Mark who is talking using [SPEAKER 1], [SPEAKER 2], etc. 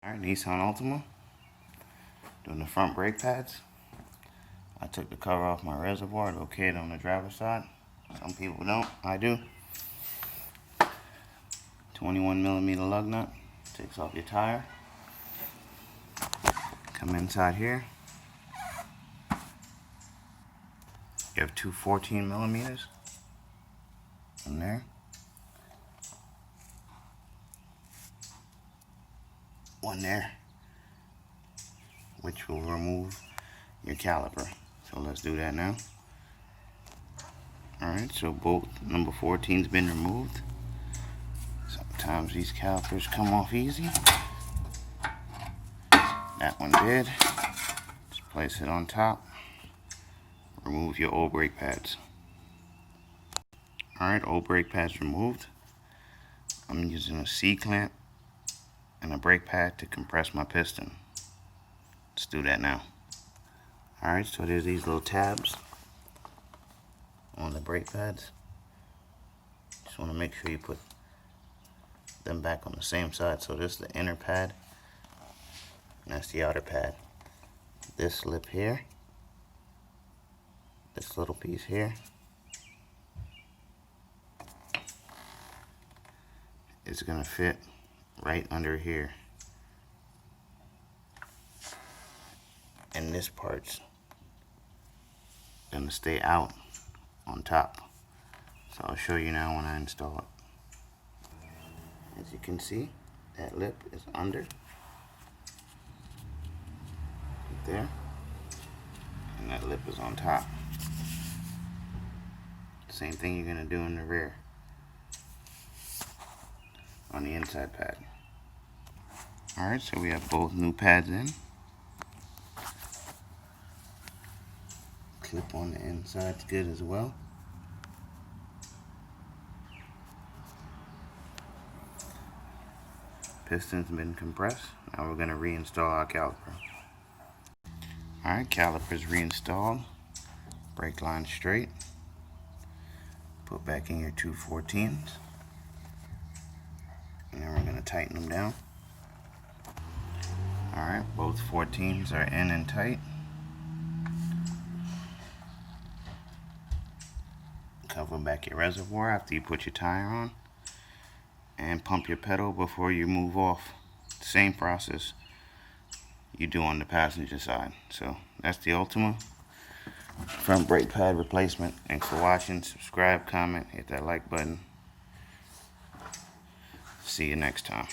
[SPEAKER 1] Alright, Nissan Altima, doing the front brake pads. I took the cover off my reservoir, located on the driver's side. Some people don't, I do. 21mm lug nut, takes off your tire. Come inside here. You have two 14mm in there. One there, which will remove your caliper. So let's do that now. Alright, so bolt number 14's been removed. Sometimes these calipers come off easy. That one did. Just place it on top. Remove your old brake pads. Alright, old brake pads removed. I'm using a C-clamp and a brake pad to compress my piston. Let's do that now. Alright, so there's these little tabs on the brake pads. Just want to make sure you put them back on the same side. So this is the inner pad, and that's the outer pad. This lip here, this little piece here, is going to fit right under here. And this part's going to stay out on top. So I'll show you now when I install it. As you can see, that lip is under, right there, and that lip is on top. Same thing you're going to do in the rear, on the inside pad. Alright, so we have both new pads in. Clip on the inside's good as well. Piston's been compressed. Now we're going to reinstall our caliper. Alright, caliper's reinstalled. Brake line straight. Put back in your two 14s. And then we're going to tighten them down. Alright, both 14s are in and tight. Cover back your reservoir after you put your tire on. And pump your pedal before you move off. Same process you do on the passenger side. So that's the Altima front brake pad replacement. Thanks for watching. Subscribe, comment, hit that like button. See you next time.